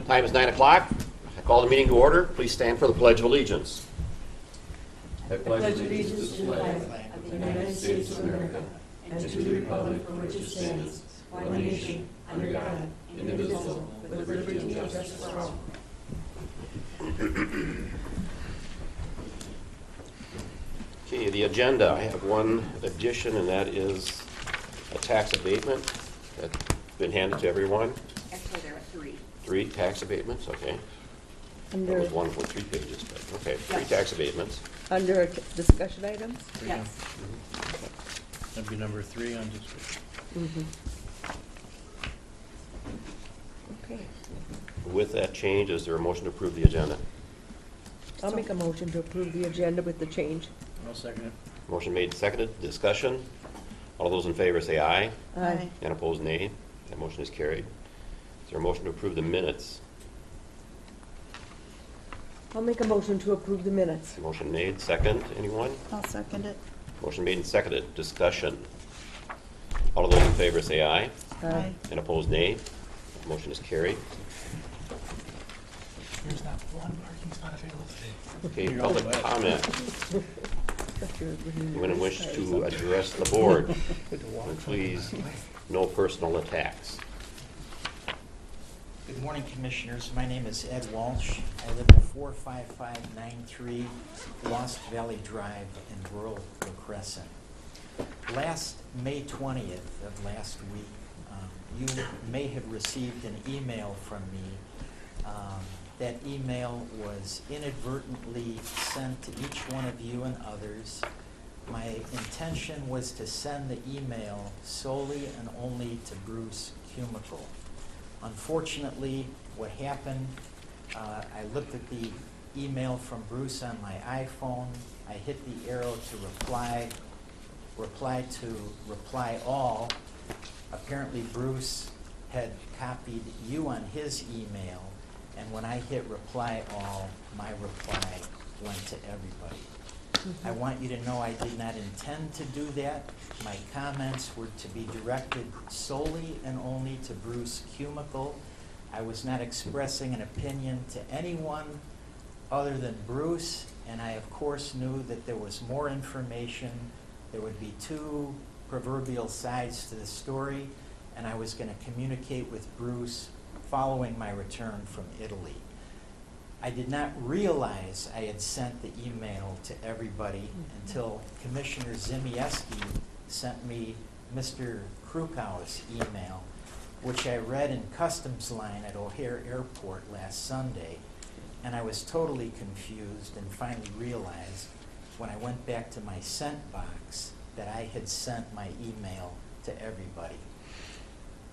Time is 9 o'clock. I call the meeting to order. Please stand for the Pledge of Allegiance. I pledge allegiance to the flag of the United States of America and to the republic for which it stands, one nation, under God, indivisible, with liberty and justice for all. Okay, the agenda. I have one addition, and that is a tax abatement that's been handed to everyone. Actually, there are three. 3 tax abatements, okay. There Under, was one for 3 pages, but okay, 3 Yes. tax abatements. under discussion items? Yes. That'd be number 3 on discussion. Okay. With that change, is there a motion to approve the agenda? I'll make a motion to approve the agenda with the change. I'll second it. Motion made and seconded. Discussion. All those in favor say aye. Aye. And opposed, nay. That motion is carried. Is there a motion to approve the minutes? I'll make a motion to approve the minutes. Motion made. Second. Anyone? I'll second it. Motion made and seconded. Discussion. All of those in favor say aye. Aye. And opposed, nay. Motion is carried. There's not one parking spot available today. Okay, You're all public wet. comment. Anyone who wishes to address the board, please, no personal attacks. Good morning, Commissioners. My name is Ed Walsh. I live at 45593 Lost Valley Drive in rural La Crescent. Last May 20th of last week, you may have received an email from me. That email was inadvertently sent to each one of you and others. My intention was to send the email solely and only to Bruce Cumicle. Unfortunately, what happened, I looked at the email from Bruce on my iPhone. I hit the arrow to reply to reply all. Apparently Bruce had copied you on his email, and when I hit reply all, my reply went to everybody. I want you to know I did not intend to do that. My comments were to be directed solely and only to Bruce Cumicle. I was not expressing an opinion to anyone other than Bruce, and I of course knew that there was more information. There would be 2 proverbial sides to the story, and I was going to communicate with Bruce following my return from Italy. I did not realize I had sent the email to everybody until Commissioner Zimieski sent me Mr. Krukow's email, which I read in customs line at O'Hare Airport last Sunday, and I was totally confused and finally realized when I went back to my sent box that I had sent my email to everybody.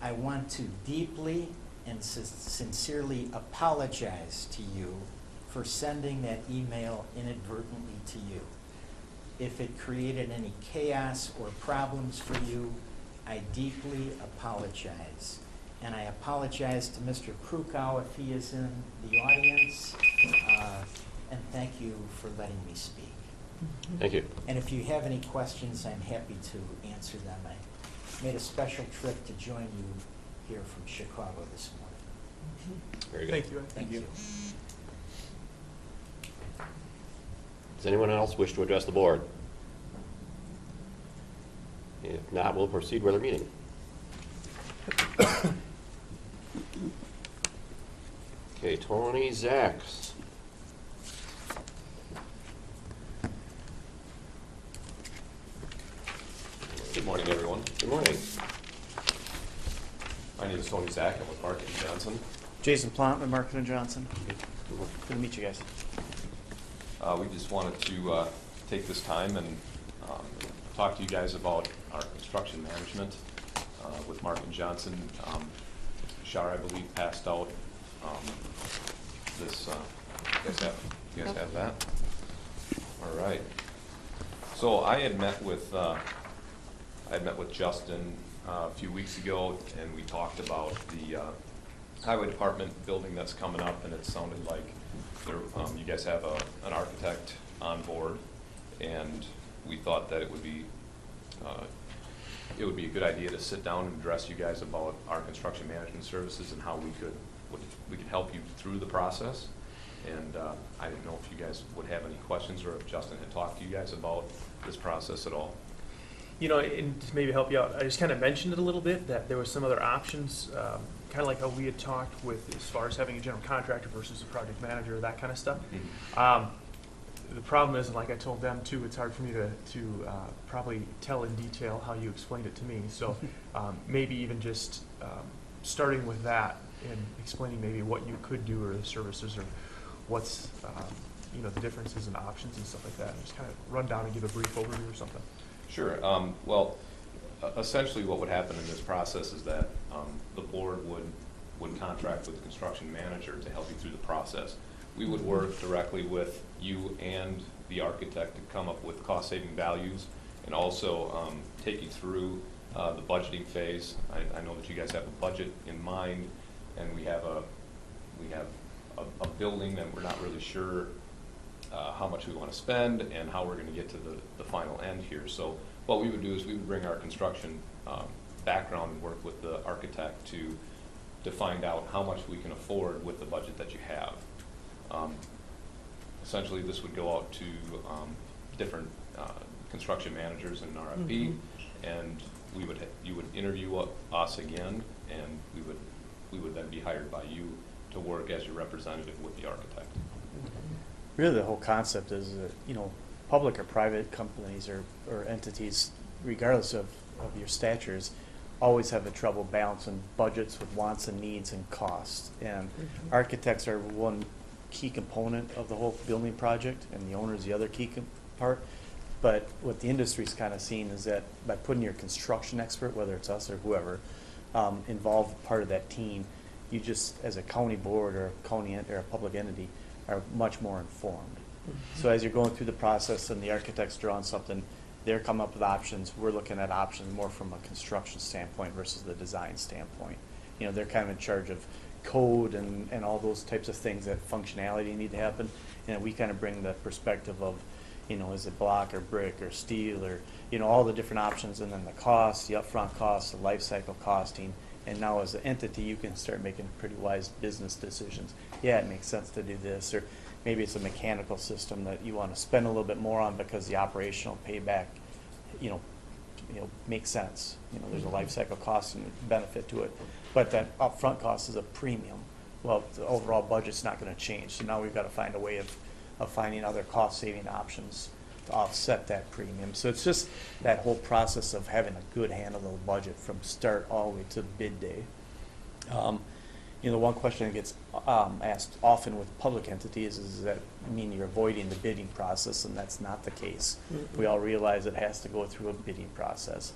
I want to deeply and sincerely apologize to you for sending that email inadvertently to you. If it created any chaos or problems for you, I deeply apologize. And I apologize to Mr. Krukow if he is in the audience, and thank you for letting me speak. Thank you. And if you have any questions, I'm happy to answer them. I made a special trip to join you here from Chicago this morning. Very good. Thank you. Thank you. Does anyone else wish to address the board? If not, we'll proceed with our meeting. Okay, Tony Zacks. Good morning, everyone. Good morning. My name is Tony Zach. I'm with Mark and Johnson. Jason Plant with Markin and Johnson. Good to meet you guys. We just wanted to take this time and talk to you guys about our construction management with Mark and Johnson. Shar, I believe, passed out this. You guys have that? All right. So I had met with Justin a few weeks ago, and we talked about the highway department building that's coming up, and it sounded like you guys have an architect on board, and we thought that it would be a good idea to sit down and address you guys about our construction management services and how we could we could help you through the process. And I didn't know if you guys would have any questions or if Justin had talked to you guys about this process at all. You know, and to maybe help you out, I just kind of mentioned it a little bit, that there were some other options, kind of like how we had talked with as far as having a general contractor versus a project manager, that kind of stuff. The problem is, and like I told them too, it's hard for me to probably tell in detail how you explained it to me. So maybe even just starting with that and explaining maybe what you could do or the services or what's you know, the differences and options and stuff like that. And just kind of run down and give a brief overview or something. Sure. Well, essentially what would happen in this process is that the board would contract with the construction manager to help you through the process. We would work directly with you and the architect to come up with cost-saving values and also take you through the budgeting phase. I know that you guys have a budget in mind, and we have a building that we're not really sure how much we want to spend and how we're going to get to the final end here. So what we would do is we would bring our construction background and work with the architect to find out how much we can afford with the budget that you have. Essentially, this would go out to different construction managers in an RFP, and you would interview us again, and we would then be hired by you to work as your representative with the architect. Really, the whole concept is that, you know, public or private companies or entities, regardless of your statures, always have a trouble balancing budgets with wants and needs and costs. And architects are one key component of the whole building project, and the owner is the other key part. But what the industry's kind of seen is that by putting your construction expert, whether it's us or whoever, involved part of that team, you just, as a county board or a county or a public entity, are much more informed. So as you're going through the process and the architect's drawing something, they're coming up with options. We're looking at options more from a construction standpoint versus the design standpoint. You know, they're kind of in charge of code and all those types of things that functionality need to happen. And we kind of bring the perspective of, you know, is it block or brick or steel or, you know, all the different options, and then the costs, the upfront costs, the life cycle costing. And now as an entity, you can start making pretty wise business decisions. Yeah, it makes sense to do this, or maybe it's a mechanical system that you want to spend a little bit more on because the operational payback, you know, makes sense. You know, there's a life cycle cost and benefit to it, but that upfront cost is a premium. Well, the overall budget's not going to change, so now we've got to find a way of finding other cost-saving options to offset that premium. So it's just that whole process of having a good handle of the budget from start all the way to bid day. You know, one question that gets asked often with public entities is that mean you're avoiding the bidding process, and that's not the case. We all realize it has to go through a bidding process.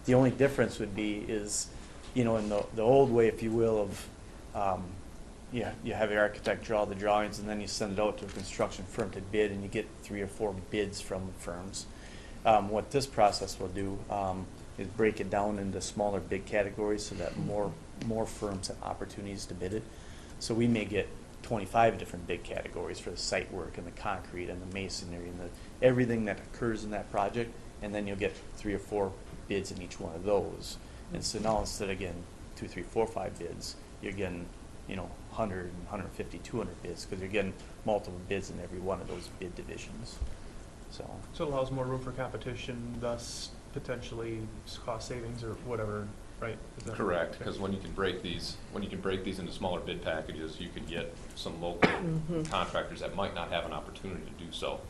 The only difference would be is, you know, in the old way, if you will, of you have your architect draw the drawings, and then you send it out to a construction firm to bid, and you get 3 or 4 bids from firms. What this process will do is break it down into smaller bid categories so that more firms have opportunities to bid it. So we may get 25 different bid categories for the site work and the concrete and the masonry and everything that occurs in that project, and then you'll get 3 or 4 bids in each one of those. And so now instead of getting 2, 3, 4, 5 bids, you're getting, you know, 100, 150, 200 bids, because you're getting multiple bids in every one of those bid divisions. So So it allows more room for competition, thus potentially cost savings or whatever, right? Is that Correct, because when you can break these into smaller bid packages, you can get some local contractors that might not have an opportunity to do so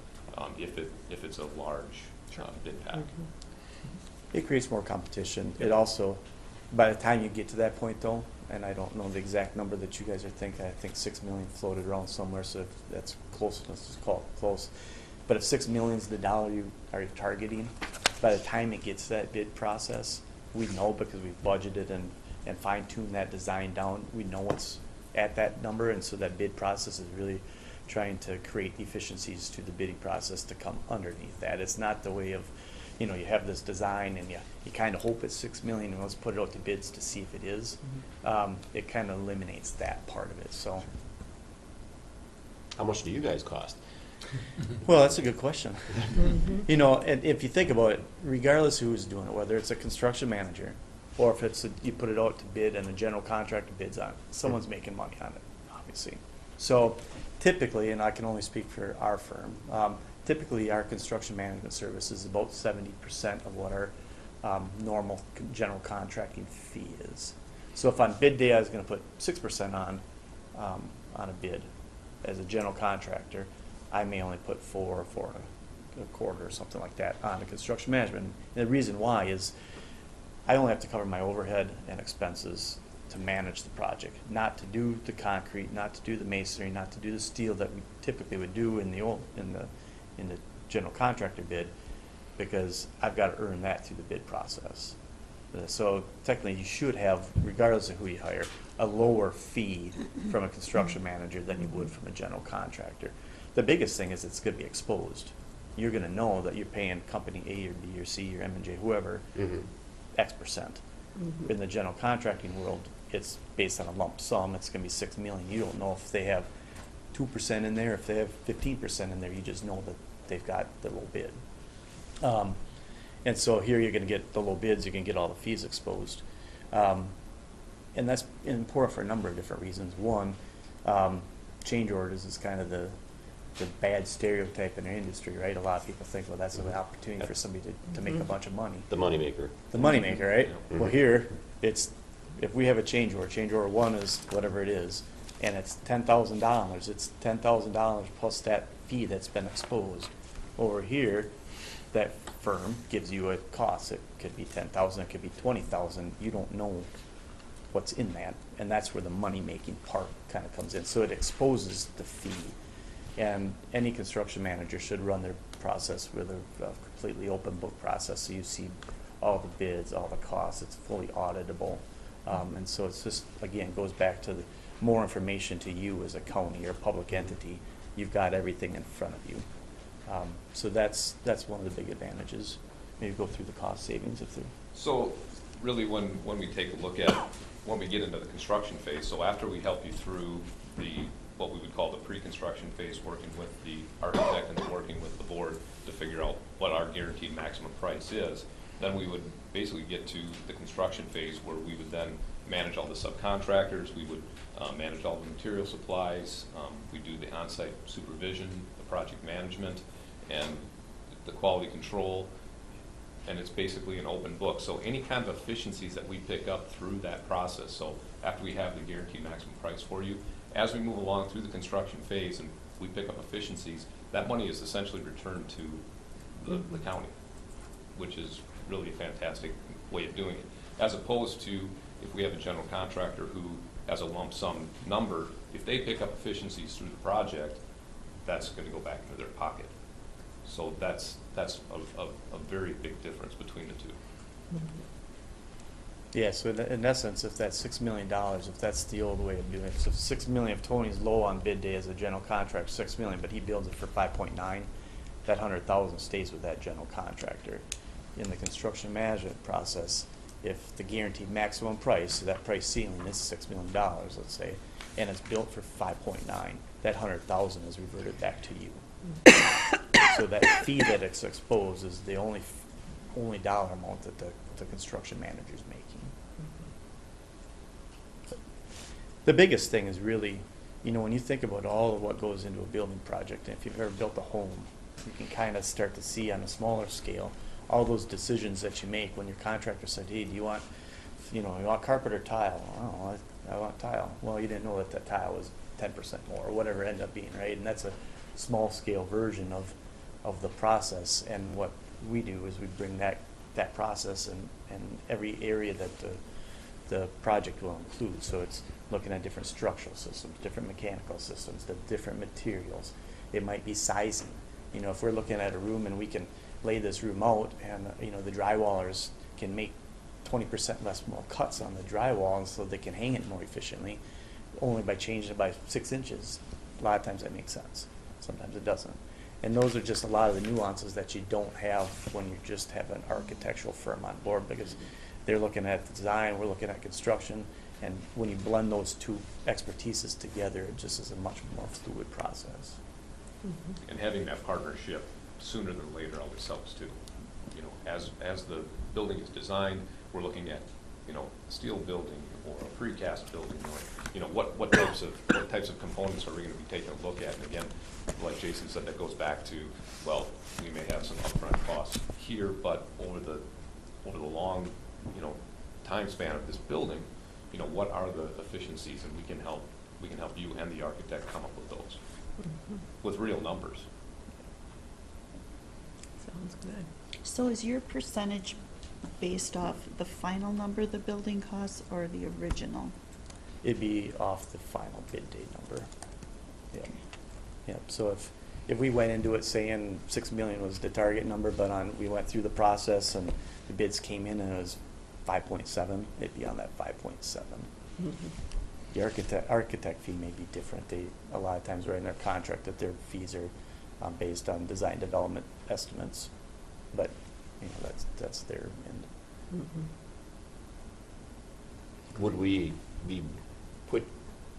if it's a large bid pack. it creates more competition. It also, by the time you get to that point though, and I don't know the exact number that you guys are thinking, I think 6 million floated around somewhere, so if that's close, let's just call it close. But if 6 million is the dollar you are targeting, by the time it gets to that bid process, we know, because we've budgeted and fine-tuned that design down, we know what's at that number, and so that bid process is really trying to create efficiencies to the bidding process to come underneath that. It's not the way of, you know, you have this design and you kind of hope it's 6 million and let's put it out to bids to see if it is. It kind of eliminates that part of it. So, How much do you guys cost? well, that's a good question. You know, and if you think about it, regardless of who's doing it, whether it's a construction manager or if it's, you put it out to bid and the general contractor bids on it, someone's making money on it, obviously. So typically, and I can only speak for our firm, typically our construction management service is about 70% of what our normal general contracting fee is. So if on bid day I was gonna put 6% on a bid as a general contractor, I may only put 4 or 4 and a quarter or something like that on the construction management. And the reason why is I only have to cover my overhead and expenses to manage the project, not to do the concrete, not to do the masonry, not to do the steel that we typically would do in the general contractor bid, because I've got to earn that through the bid process. So technically, you should have, regardless of who you hire, a lower fee from a construction manager than you would from a general contractor. The biggest thing is it's going to be exposed. You're going to know that you're paying company A or B or C or M&J, whoever, X percent. In the general contracting world, it's based on a lump sum. It's going to be $6 million. You don't know if they have 2% in there, if they have 15% in there. You just know that they've got the low bid. And so here you're going to get the low bids. You can get all the fees exposed, and that's important for a number of different reasons. One, change orders is kind of the bad stereotype in our industry, right? A lot of people think, well, that's an opportunity for somebody to make a bunch of money. The moneymaker. The moneymaker, right? Yeah. Well, here, it's, if we have a change order 1 is whatever it is, and it's $10,000, it's $10,000 plus that fee that's been exposed. Over here, that firm gives you a cost. It could be $10,000, it could be $20,000. You don't know what's in that, and that's where the money-making part kind of comes in. So it exposes the fee. And any construction manager should run their process with a completely open book process, so you see all the bids, all the costs. It's fully auditable, and so it's just, again, goes back to the more information to you as a county or public entity. You've got everything in front of you, so that's one of the big advantages. Maybe go through the cost savings if they're. So really, when we take a look at, when we get into the construction phase, so after we help you through what we would call the pre-construction phase, working with the architect and then working with the board to figure out what our guaranteed maximum price is, then we would basically get to the construction phase where we would then manage all the subcontractors, we would manage all the material supplies, we do the on-site supervision, the project management, and the quality control, and it's basically an open book. So any kind of efficiencies that we pick up through that process, so after we have the guaranteed maximum price for you, as we move along through the construction phase and we pick up efficiencies, that money is essentially returned to the county, which is really a fantastic way of doing it. As opposed to if we have a general contractor who has a lump sum number, if they pick up efficiencies through the project, that's going to go back into their pocket. So that's a very big difference between the two. Yeah, so in essence, if that's $6 million, if that's the old way of doing it, so if $6 million, if Tony's low on bid day as a general contractor, $6 million, but he builds it for 5.9, that 100,000 stays with that general contractor. In the construction management process, if the guaranteed maximum price, so that price ceiling is $6 million, let's say, and it's built for 5.9, that 100,000 is reverted back to you. So that fee that it's exposed is the only dollar amount that the construction manager is making. The biggest thing is really, when you think about all of what goes into a building project, and if you've ever built a home, you can kind of start to see on a smaller scale all those decisions that you make when your contractor said, hey, do you want, you want carpet or tile? Oh, I want tile. Well, you didn't know that tile was 10% more, or whatever it ended up being, right? And that's a small scale version of the process. And what we do is we bring that process and every area that the project will include. So it's looking at different structural systems, different mechanical systems, the different materials. It might be sizing. If we're looking at a room and we can lay this room out and, the drywallers can make 20% less more cuts on the drywall, and so they can hang it more efficiently only by changing it by 6 inches. A lot of times that makes sense. Sometimes it doesn't. And those are just a lot of the nuances that you don't have when you just have an architectural firm on board, because they're looking at the design, we're looking at construction, and when you blend those two expertises together, it just is a much more fluid process. And having that partnership sooner than later always helps too. As the building is designed, we're looking at steel building or a precast building, or, what types of components are we gonna be taking a look at? And again, like Jason said, that goes back to, well, we may have some upfront costs here, but over the long, time span of this building, what are the efficiencies, and we can help you and the architect come up with those, with real numbers. Sounds good. So is your percentage based off the final number the building costs or the original? It'd be off the final bid date number. Yeah. Yeah, so if we went into it saying 6 million was the target number, but we went through the process and the bids came in and it was 5.7, it'd be on that 5.7. The architect fee may be different. They a lot of times write in their contract that their fees are based on design development estimates, but that's their end. Would we put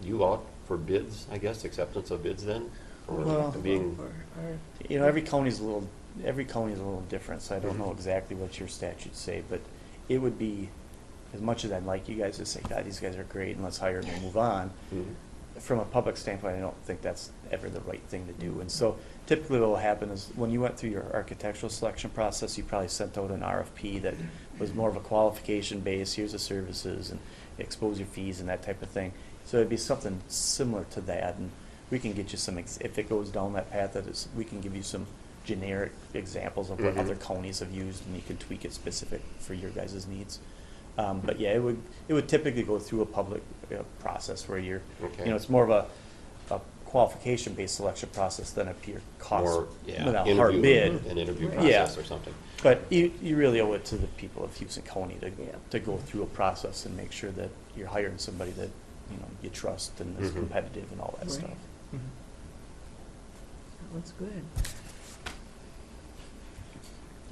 you out for bids, I guess, acceptance of bids then? Or Well- being, Every county's a little different, so I don't know exactly what your statutes say, but it would be, as much as I'd like you guys to say, God, these guys are great and let's hire them and move on, from a public standpoint, I don't think that's ever the right thing to do. And so typically what will happen is when you went through your architectural selection process, you probably sent out an RFP that was more of a qualification base, here's the services and expose your fees and that type of thing. So it'd be something similar to that, and we can get you some, if it goes down that path, we can give you some generic examples of what other counties have used, and you can tweak it specific for your guys' needs. But yeah, it would typically go through a public process where you're, Okay. it's more of a qualification-based selection process than a pure cost, more, without a hard bid. an interview Yeah. process or something? But you really owe it to the people of Houston County to go through a process and make sure that you're hiring somebody that, you trust and is competitive and all that Right. stuff. Sounds good.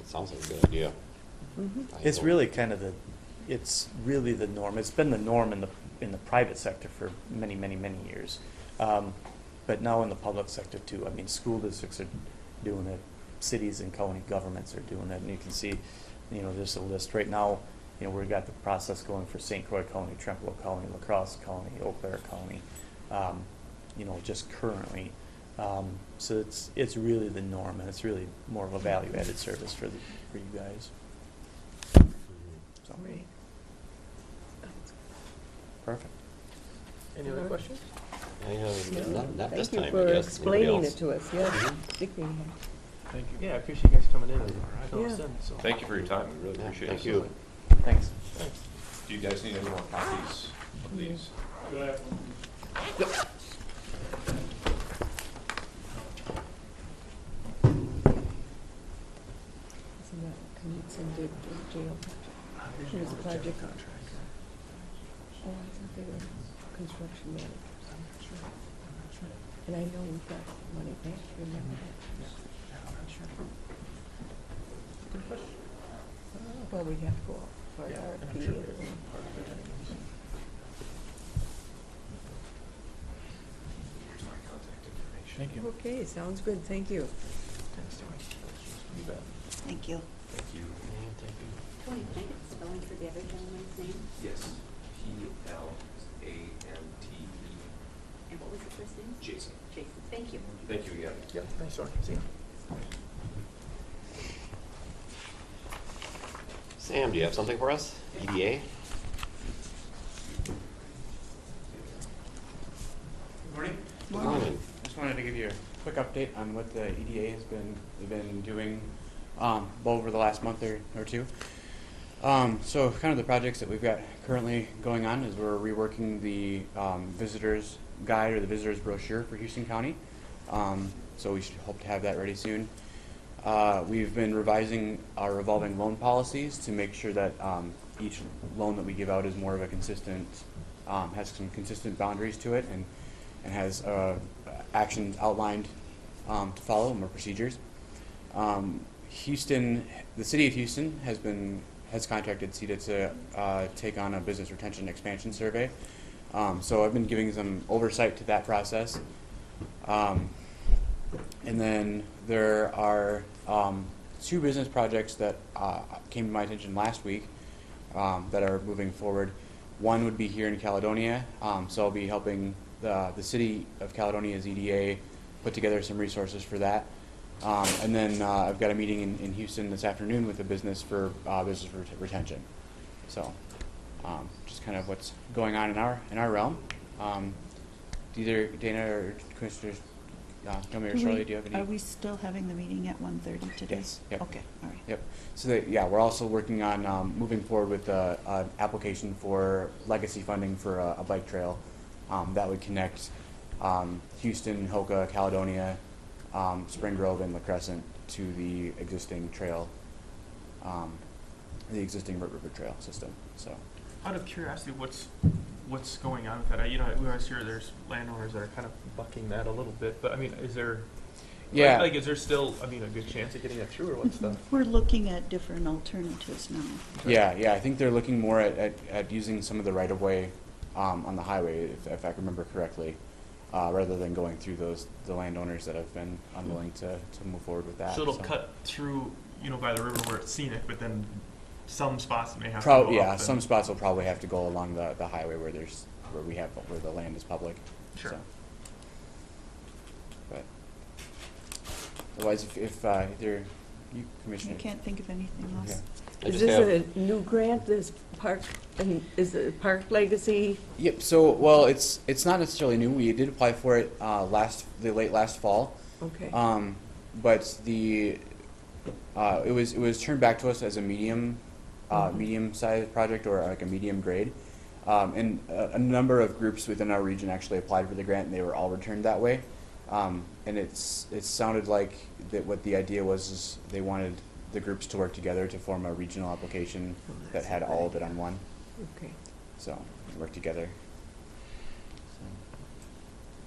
It sounds like a good idea. It's really it's really the norm. It's been the norm in the private sector for many, many, many years. But now in the public sector too. I mean, school districts are doing it, cities and county governments are doing it, and you can see, there's a list right now. We've got the process going for St. Croix County, Trempealeau County, La Crosse County, Eau Claire County, just currently. So it's really the norm, and it's really more of a value-added service for you guys. So, Great. perfect. Any other questions? I have, not this Thank time, you I for guess. explaining Anybody it else? to us, yes. Particularly, Thank you. Yeah, I appreciate you guys coming in and filling us Yeah. in. So. Thank you for your time, we really Yeah, appreciate it. thank you. Thanks. Do you guys need any more copies of these? Isn't that Knudsen did the jail? She was a project. Oh, I thought they were construction managers. I'm not sure. And I know we've got money back, remember that? Well, we have to go out for an RFP. Thank you. Okay, sounds good, thank you. Thanks, Tony. You bet. Thank you. Thank you. Tony, can I get the spelling for the other gentleman's name? Yes, P-L-A-N-T-E, And what was the first name? Jason. Jason. Thank you. Thank you again. Yep. Thanks, Tony. See ya. Sam, do you have something for us? EDA? Good morning. Good morning. Just wanted to give you a quick update on what the EDA has been doing over the last month or two. So kind of the projects that we've got currently going on is we're reworking the visitor's guide or the visitor's brochure for Houston County. So we should hope to have that ready soon. We've been revising our revolving loan policies to make sure that each loan that we give out is more of a consistent, has some consistent boundaries to it and has actions outlined to follow, more procedures. Houston, the city of Houston has contracted CETA to take on a business retention expansion survey. So I've been giving some oversight to that process. And then there are two business projects that came to my attention last week. that are moving forward. One would be here in Caledonia, so I'll be helping the city of Caledonia's EDA put together some resources for that. And then I've got a meeting in Houston this afternoon with the business for business retention. So just kind of what's going on in our realm. Either Dana or Commissioners Tommy or Shirley, do you have any? Are we still having the meeting at 1:30 today? Yes. Yep. Okay, all right. Yep. So we're also working on moving forward with an application for legacy funding for a bike trail that would connect Houston, Hoka, Caledonia, Spring Grove, and La Crescent to the existing trail, the existing river trail system. So. Out of curiosity, what's going on with that? We always hear there's landowners that are kind of bucking that a little bit, but I mean, is there? Yeah. Like, is there still, a good chance of getting that through, or what's the? We're looking at different alternatives now. Yeah. I think they're looking more at using some of the right of way on the highway, if I remember correctly, rather than going through the landowners that have been unwilling to move forward with that. So it'll cut through, by the river where it's scenic, but then some spots may have to go Yeah, up some and- spots will probably have to go along the highway where where the land is public. Sure. So. But otherwise, if either you, I Commissioner. can't think of anything else. I Is just this have- a new grant, this park, and is it Park Legacy? Yep. So, well, it's not necessarily new. We did apply for it late last fall. Okay. But it was turned back to us as a medium-sized project or like a medium grade, and a number of groups within our region actually applied for the grant, and they were all returned that way. And it sounded like that what the idea was is they wanted the groups to work together to form a regional application Oh, that that's had a good all of it idea. on one. Okay. So work together.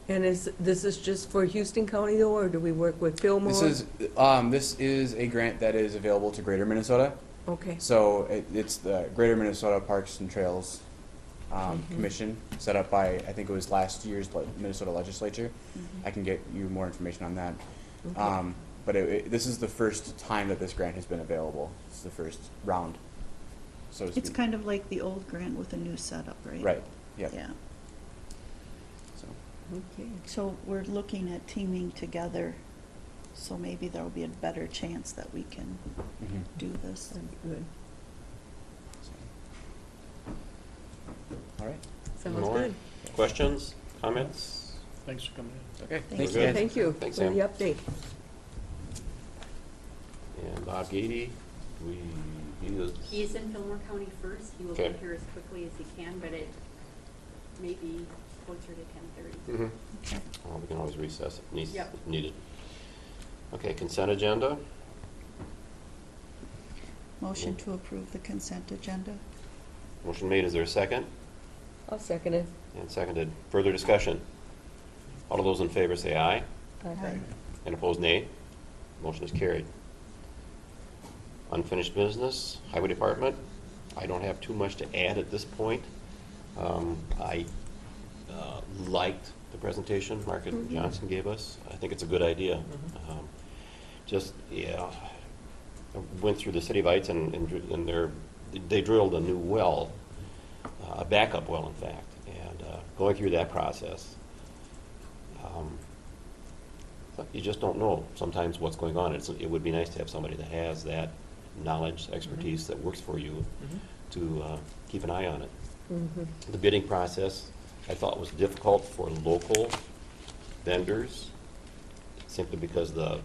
And this is just for Houston County though, or do we work with Fillmore? This is a grant that is available to Greater Minnesota. Okay. So it's the Greater Minnesota Parks and Trails Commission, set up by, I think it was last year's Minnesota legislature. I can get you more information on that. Okay. But this is the first time that this grant has been available. It's the first round, so to speak. It's kind of like the old grant with a new setup, right? Right, yep. Yeah. So, Okay. So we're looking at teaming together, so maybe there'll be a better chance that we can mhm. do this. That'd be good. So. All right. Sounds More? good. Questions, comments? Thanks for coming in. Okay, Thank thanks, you. guys. Thank you for Thanks, the Sam. update. And Bob Gady, he is. He's in Fillmore County first. He will Okay. get here as quickly as he can, but it may be closer to 10:30. Mhm. Okay. Well, we can always recess if Yep. needed. Okay, consent agenda. Motion to approve the consent agenda? Motion made, is there a second? I'll second it. And seconded. Further discussion? All of those in favor say aye. Aye. And opposed, nay. Motion is carried. Unfinished business, Highway Department. I don't have too much to add at this point. I liked the presentation Mark and Johnson gave us. I think it's a good idea. I went through the city of Heights and they drilled a new well, a backup well, in fact, and going through that process. You just don't know sometimes what's going on. It would be nice to have somebody that has that knowledge, expertise that works for you to keep an id on it. The bidding process, I thought, was difficult for local vendors, simply because the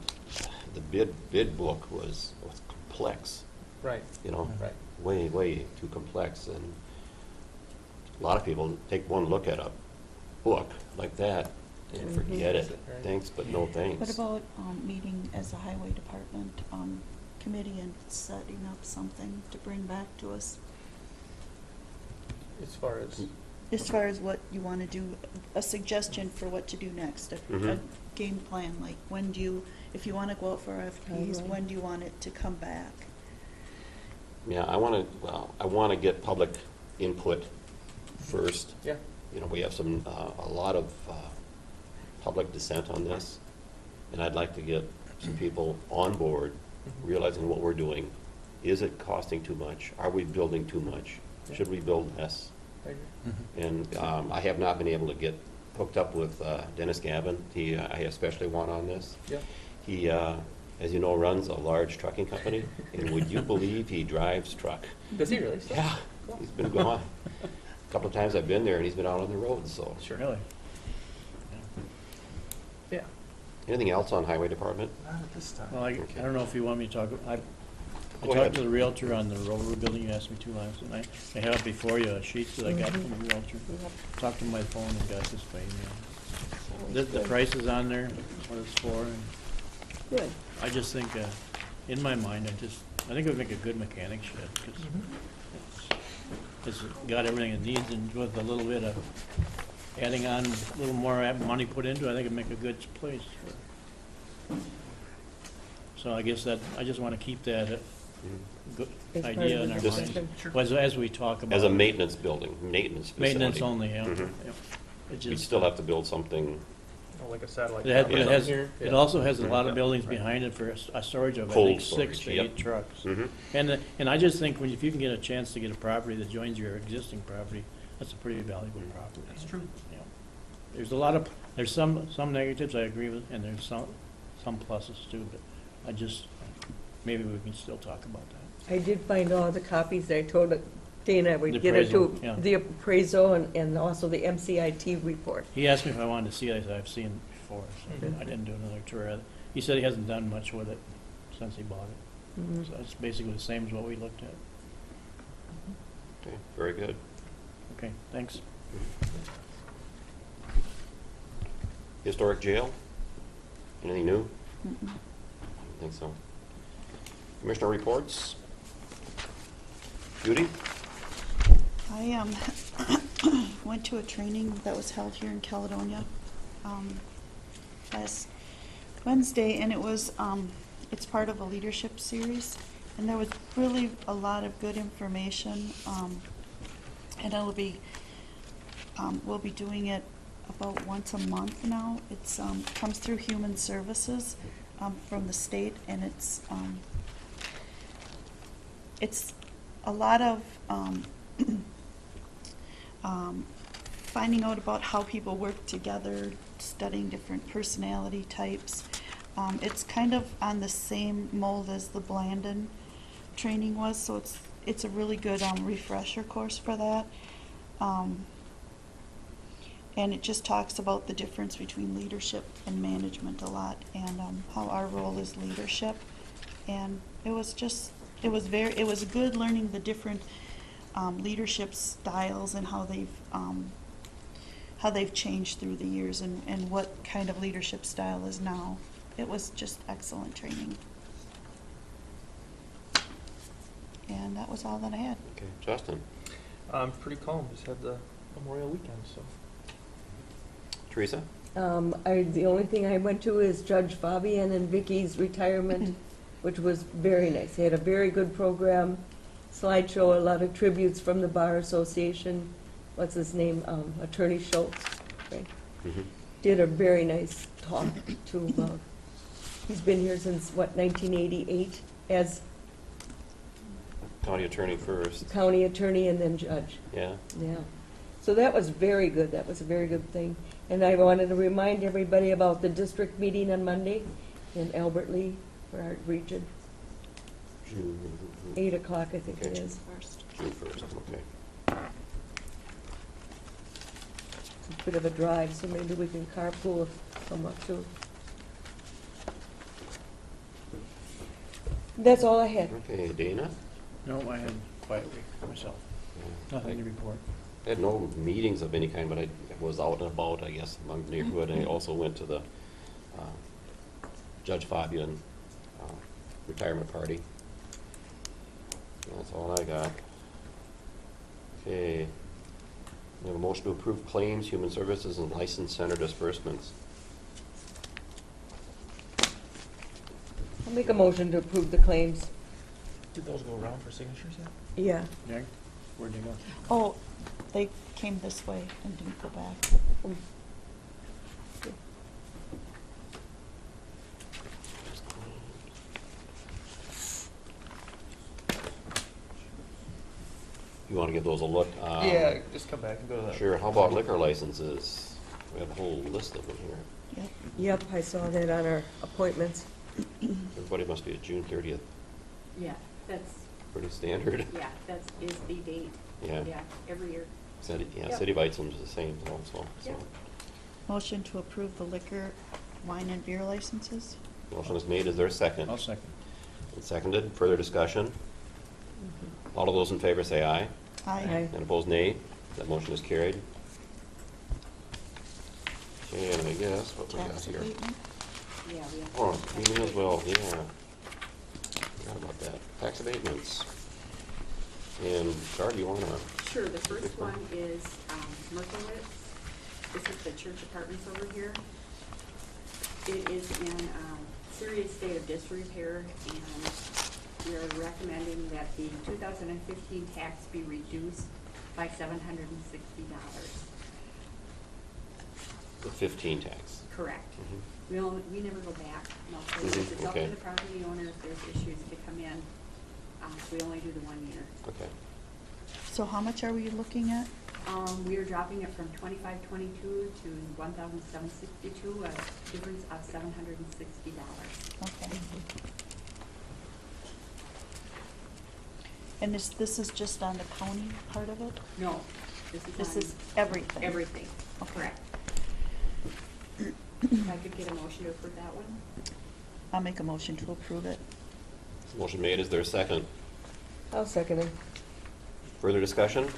bid book was complex. Right. Right. Way too complex, and a lot of people take one look at a book like that and forget it. Right. Thanks, but no thanks. What about meeting as a highway department committee and setting up something to bring back to us? As far as, As far as what you want to do, a suggestion for what to do next, a Mhm. game plan, like when do you, if you want to go out for RFPs, Timeline. when do you want it to come back? Yeah, I want to get public input first. yeah, We have a lot of public dissent on this, and I'd like to get some people on board, realizing what we're doing, Is it costing too much? Are we building too much? Should we build less? I agree. And I have not been able to get hooked up with Dennis Gavin. I especially want on this. Yeah. He, as you know, runs a large trucking company, and would you believe he drives truck? Does he really? Yeah, he's been gone. A couple of times I've been there, and he's been out on the road, so. Sure. Really? Yeah. Anything else on highway department? Not at this time. Well, I don't know if you want me to talk, I Go ahead. talked to the Realtor on the road building, you asked me to last night. I have before you a sheet that I got from the Realtor. Talked to my phone and got this by email. The price is on there, what it's for, and Good. I just think, in my mind, I think it would make a good mechanic shed, because it's got everything it needs, and with a little bit of adding on, a little more money put into it, I think it'd make a good place for. So I guess I just want to keep that good As part idea of in the our discussion. mind. As we talk about. As a maintenance building, maintenance facility. Maintenance only, yeah. Mhm. Yeah. It We'd just, still have to build something. Oh, like a satellite. it tower has, here. it also has a lot Yeah. of buildings Right. behind it for a storage of, I Cold think, storage, 6 to yep. 8 trucks. Mhm. And I just think if you can get a chance to get a property that joins your existing property, that's a pretty valuable property. That's true. You know, there's some negatives I agree with, and there's some pluses too, but maybe we can still talk about that. I did find all the copies that I told Dana The we'd get it to, appraisal, yeah. the appraisal and also the MCIT report. He asked me if I wanted to see it, I said, I've seen it before, so Mhm. I didn't do another tour. He said he hasn't done much with it since he bought it, Mhm. so it's basically the same as what we looked at. Okay, very good. Okay, thanks. Historic jail? Anything new? Mm-mm. I think so. Commissioner reports? Judy? I went to a training that was held here in Caledonia last Wednesday, and it was it's part of a leadership series, and there was really a lot of good information. And we'll be doing it about once a month now. It's comes through Human Services from the state, and it's a lot of finding out about how people work together, studying different personality types. It's kind of on the same mold as the Blandon training was, so it's a really good refresher course for that. And it just talks about the difference between leadership and management a lot, and how our role is leadership. And it was good learning the different leadership styles and how they've changed through the years, and what kind of leadership style is now. It was just excellent training. And that was all that I had. Okay, Justin? Pretty calm. Just had the Memorial Weekend, so. Teresa? The only thing I went to is Judge Fabian and Vicky's retirement, which was very nice. They had a very good program, slideshow, a lot of tributes from the Bar Association. What's his name? Attorney Schultz. Right? Mm-hmm. Did a very nice talk to, he's been here since, 1988, as County attorney first. county attorney and then judge. Yeah. Yeah. So that was very good. That was a very good thing. And I wanted to remind everybody about the district meeting on Monday in Albert Lee for our region. June 8 o'clock, I think it Okay. is. June 1st, okay. It's a bit of a drive, so maybe we can carpool somewhat too. That's all I had. Okay, Dana? No, I had a quiet week myself, nothing to report. I had no meetings of any kind, but I was out and about, I guess, among the neighborhood. I also went to the Judge Fabian retirement party. That's all I got. Okay. We have a motion to approve claims, human services, and license center disbursements. I'll make a motion to approve the claims. Did those go around for signatures yet? Yeah. Jack, where'd you go? Oh, they came this way and didn't go back. You want to give those a look? just come back and go to that. Sure, how about liquor licenses? We have a whole list of them here. Yep. Yep, I saw that on our appointments. Everybody must be at June 30th, Yeah, that's, pretty standard. yeah, that is the date. Yeah. Yeah, every year. City, yeah, Yep. City Bites is the same also, so. Yep. Motion to approve the liquor, wine and beer licenses? Motion is made, is there a second? I'll second. And seconded, further discussion? All of those in favor say aye. Aye. And opposed, nay. That motion is carried. Okay, and I guess what we got Tax here. abatement? Yeah, we have. Oh, you may as well, yeah. Forgot about that. Tax abatements. And Darby, you wanna? Sure, the first one is Merkowitz. This is the church apartments over here. It is in serious state of disrepair, and we are recommending that the 2015 tax be reduced by $760. The 15 tax. Correct. Mhm. We never go back. No, so Mhm, it's up okay. to the property owner if there's issues to come in. We only do the 1 year. Okay. So how much are we looking at? We are dropping it from 2522 to 1,762, a difference of $760. Okay. And this is just on the county part of it? No, This on is everything? everything. Okay. Correct. If I could get a motion to approve that one? I'll make a motion to approve it. Motion made, is there a second? I'll second it. Further discussion?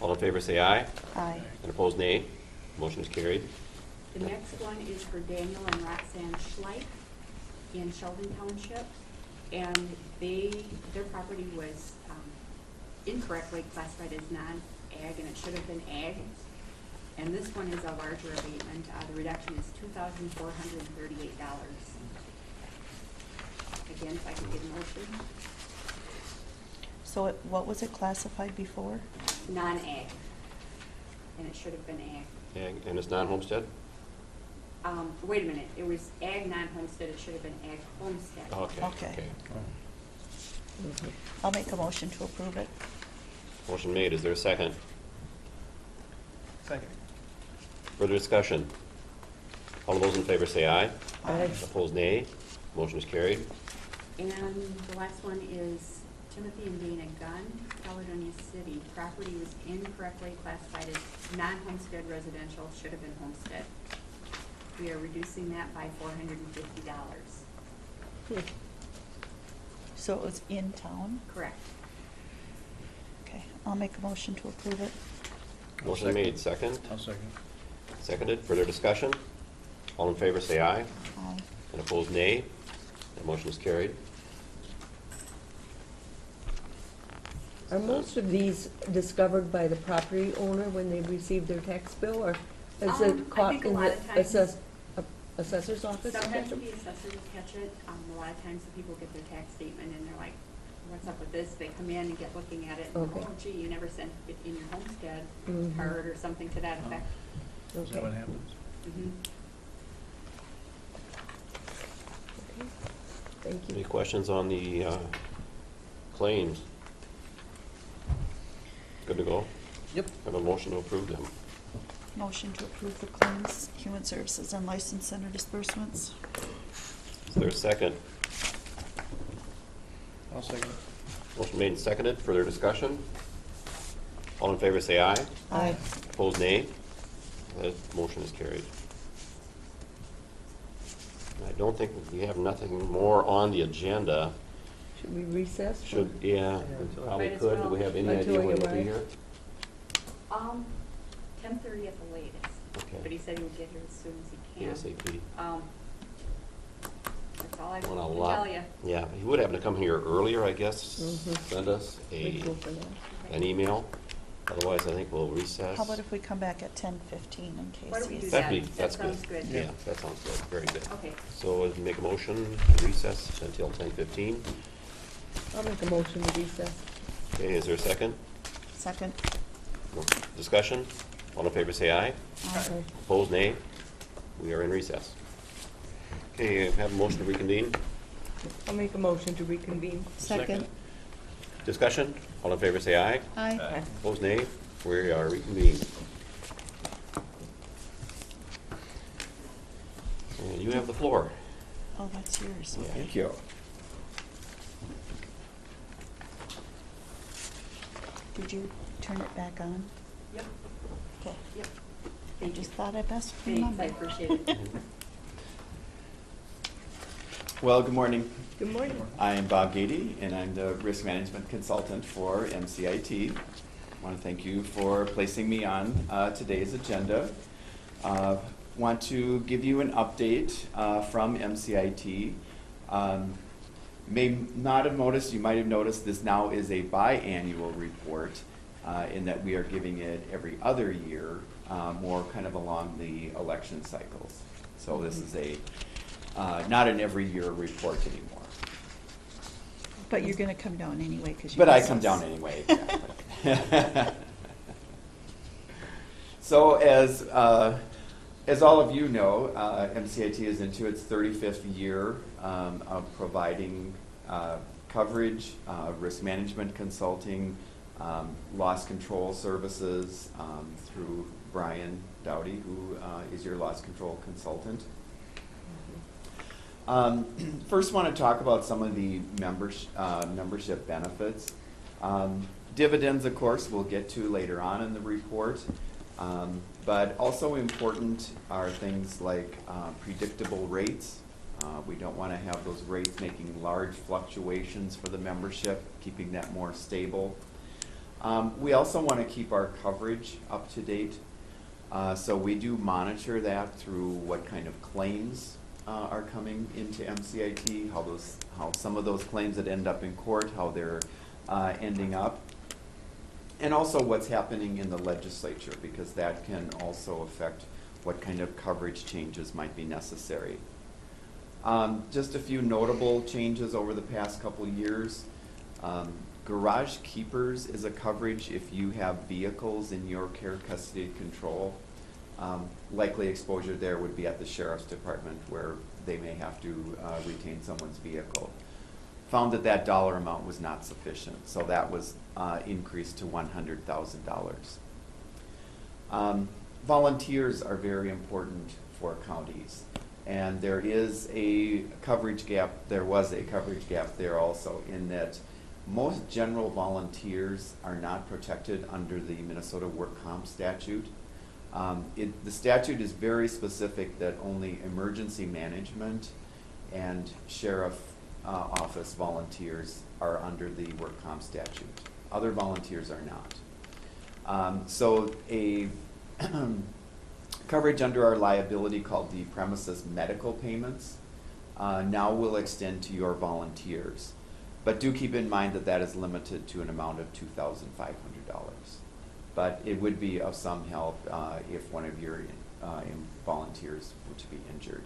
All in favor say aye. Aye. And opposed, nay. Motion is carried. The next one is for Daniel and Roxanne Schleich in Sheldon Township. And their property was incorrectly classified as non-ag, and it should have been ag. And this one is a larger abatement. The reduction is $2,438. Again, if I could get a motion. So what was it classified before? Non-ag, and it should have been ag. And it's non-homestead? Wait a minute, it was ag non-homestead, it should have been ag homestead. Okay. Okay. I'll make a motion to approve it. Motion made, is there a second? Second. Further discussion? All of those in favor say aye. Aye. Opposed, nay. Motion is carried. And the last one is Timothy and Dana Gunn, Caledonia City. Property was incorrectly classified as non-homestead residential, should have been homestead. We are reducing that by $450. So it was in town? Correct. Okay, I'll make a motion to approve it. Motion made, second. I'll second. Seconded, further discussion? All in favor say aye. Aye. And opposed, nay. That motion is carried. Are most of these discovered by the property owner when they receive their tax bill, or is I it caught think a in lot the of times- assessor's office? Sometimes the assessors catch it. A lot of times the people get their tax statement and they're like, what's up with this? They come in and get looking at it and, Okay. oh gee, you never sent it in your homestead Mhm. card or something to that effect. Is that what happens? Mhm. Okay. Thank Any you. questions on the claims? Good to go? Yep. Have a motion to approve them. Motion to approve the claims, human services, and license center disbursements. Is there a second? I'll second. Motion made and seconded, further discussion? All in favor say aye. Aye. Opposed, nay. That motion is carried. I don't think we have nothing more on the agenda. Should we recess? Should, yeah, probably Might as could. Do well. we have any Until idea we when we'll be arrive. here? 10:30 at the latest. Okay. But he said he would get here as soon as he can. ASAP. That's all I Well, a can lot- tell you. Yeah, he would happen to come here earlier, I guess. Mhm. Send us Grateful for that. an email. Otherwise, I think we'll recess. How about if we come back at 10:15 in case Why don't we do he's... That'd be, That that's good. sounds good. Yeah, that sounds good, very good. Okay. So make a motion, to recess until 10:15. I'll make a motion to recess. Okay, is there a second? Second? No. Discussion? All in favor say aye. Aye. Opposed, nay. We are in recess. Okay, have a motion to reconvene. I'll make a motion to reconvene. Second? Discussion? All in favor say aye. Aye. Opposed, nay. We are reconvened. And you have the floor. Oh, that's yours. Yeah. Thank you. Did you turn it back on? Yep, Okay. yep. I just thought I best Thanks, remember. I appreciate it. Well, good morning. Good morning. I am Bob Gady, and I'm the risk management consultant for MCIT. I want to thank you for placing me on today's agenda. Want to give you an update from MCIT. May not have noticed, you might have noticed this now is a biannual report in that we are giving it every other year, more kind of along the election cycles. So this is a not an every year report anymore. But you're gonna come down anyway, because you. But I miss come us. down anyway. Exactly. So as all of you know, MCIT is into its 35th year of providing coverage, risk management consulting, loss control services through Brian Dowdy, who is your loss control consultant. First, want to talk about some of the membership benefits. Dividends, of course, we'll get to later on in the report. But also important are things like predictable rates. We don't want to have those rates making large fluctuations for the membership, keeping that more stable. We also want to keep our coverage up to date. So we do monitor that through what kind of claims are coming into MCIT, how some of those claims that end up in court, how they're ending up. And also what's happening in the legislature, because that can also affect what kind of coverage changes might be necessary. Just a few notable changes over the past couple of years. Garage keepers is a coverage if you have vehicles in your care, custody, and control. Likely exposure there would be at the sheriff's department, where they may have to retain someone's vehicle. Found that that dollar amount was not sufficient, so that was increased to $100,000. Volunteers are very important for counties, and there is a coverage gap. There was a coverage gap there also, in that most general volunteers are not protected under the Minnesota Work Comp statute. The statute is very specific that only emergency management and sheriff office volunteers are under the work comp statute. Other volunteers are not. So a coverage under our liability called the premises medical payments now will extend to your volunteers. But do keep in mind that that is limited to an amount of $2,500. But it would be of some help if one of your volunteers were to be injured.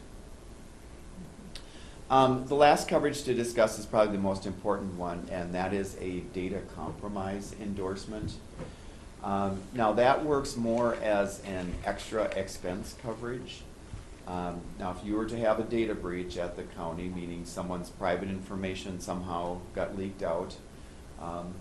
The last coverage to discuss is probably the most important one, and that is a data compromise endorsement. Now that works more as an extra expense coverage. Now if you were to have a data breach at the county, meaning someone's private information somehow got leaked out,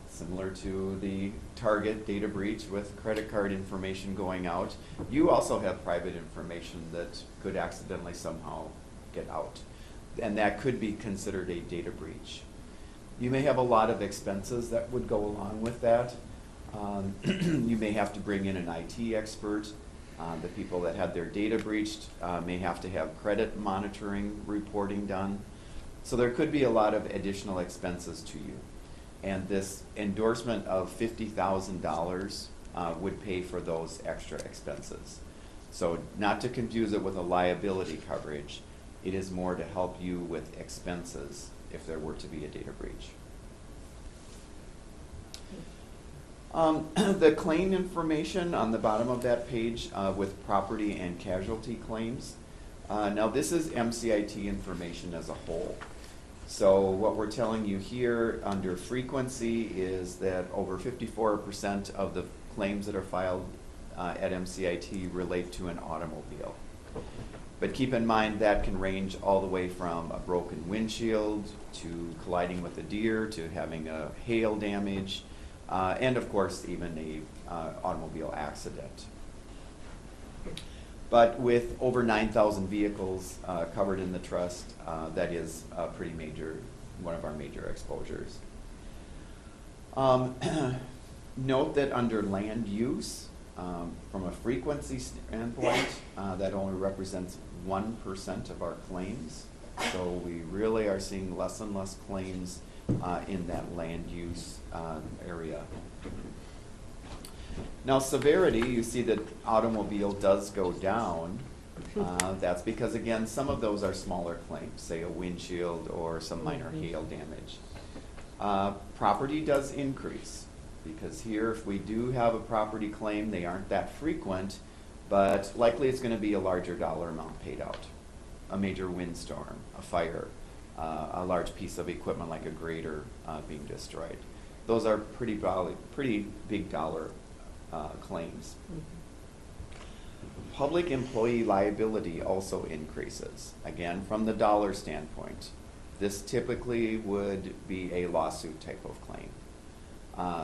similar to the Target data breach with credit card information going out, you also have private information that could accidentally somehow get out. And that could be considered a data breach. You may have a lot of expenses that would go along with that. You may have to bring in an IT expert. The people that had their data breached may have to have credit monitoring reporting done. So there could be a lot of additional expenses to you. And this endorsement of $50,000 would pay for those extra expenses. So not to confuse it with a liability coverage, it is more to help you with expenses if there were to be a data breach. The claim information on the bottom of that page with property and casualty claims. Now this is MCIT information as a whole. So what we're telling you here under frequency is that over 54% of the claims that are filed at MCIT relate to an automobile. But keep in mind that can range all the way from a broken windshield to colliding with a deer to having a hail damage, and of course even a automobile accident. But with over 9,000 vehicles covered in the trust, that is a pretty major, one of our major exposures. Note that under land use, from a frequency standpoint, that only represents 1% of our claims. So we really are seeing less and less claims in that land use area. Now severity, you see that automobile does go down. That's because, again, some of those are smaller claims, say a windshield or some minor hail damage. Property does increase, because here if we do have a property claim, they aren't that frequent, but likely it's going to be a larger dollar amount paid out. A major windstorm, a fire, a large piece of equipment like a grader being destroyed. Those are pretty big dollar claims. Public employee liability also increases, again, from the dollar standpoint. This typically would be a lawsuit type of claim.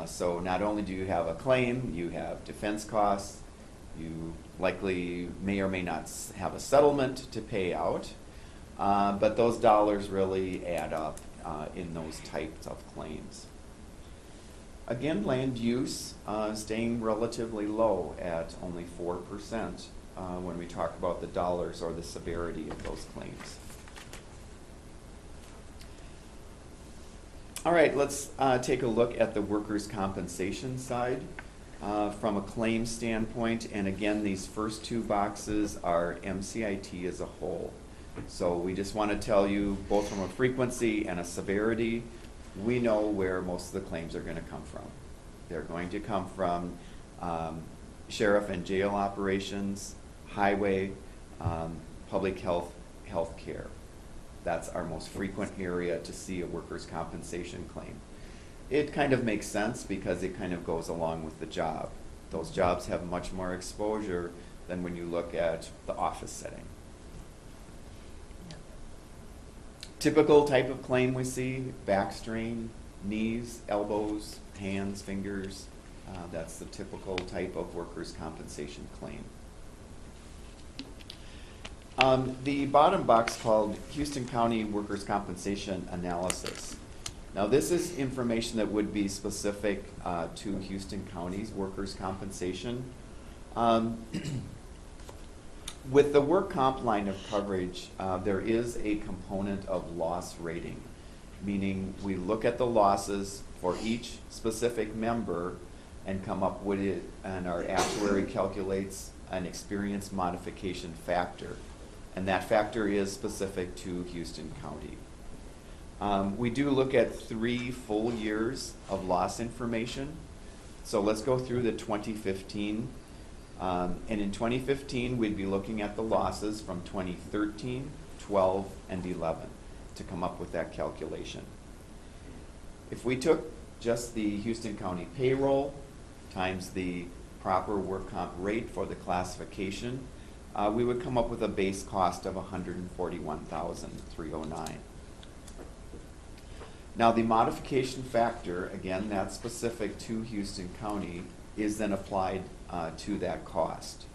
So not only do you have a claim, you have defense costs, you likely may or may not have a settlement to pay out, but those dollars really add up in those types of claims. Again, land use staying relatively low at only 4% when we talk about the dollars or the severity of those claims. All right, let's take a look at the workers' compensation side from a claim standpoint. And again, these first two boxes are MCIT as a whole. So we just want to tell you, both from a frequency and a severity, we know where most of the claims are going to come from. They're going to come from sheriff and jail operations, highway, public health, healthcare. That's our most frequent area to see a workers' compensation claim. It kind of makes sense because it kind of goes along with the job. Those jobs have much more exposure than when you look at the office setting. Typical type of claim we see: back strain, knees, elbows, hands, fingers. That's the typical type of workers' compensation claim. The bottom box called Houston County Workers' Compensation Analysis. Now this is information that would be specific to Houston County's workers' compensation. With the work comp line of coverage, there is a component of loss rating, meaning we look at the losses for each specific member and come up with it, and our actuary calculates an experience modification factor. And that factor is specific to Houston County. We do look at 3 full years of loss information. So let's go through the 2015. And in 2015, we'd be looking at the losses from 2013, 12, and 11 to come up with that calculation. If we took just the Houston County payroll times the proper work comp rate for the classification, we would come up with a base cost of $141,309. Now the modification factor, again, that's specific to Houston County, is then applied to that cost.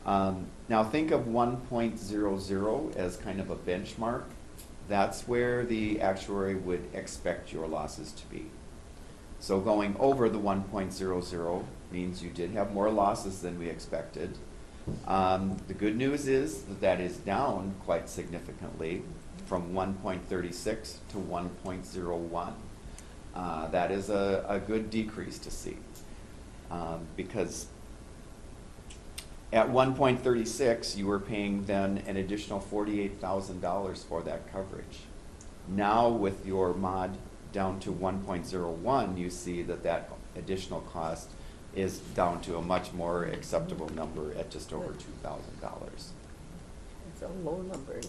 Now think of 1.00 as kind of a benchmark. That's where the actuary would expect your losses to be. So going over the 1.00 means you did have more losses than we expected. The good news is that that is down quite significantly from 1.36 to 1.01. That is a good decrease to see, because at 1.36 you were paying then an additional $48,000 for that coverage. Now with your mod down to 1.01, you see that that additional cost is down to a much more acceptable number at just over $2,000. It's a low number.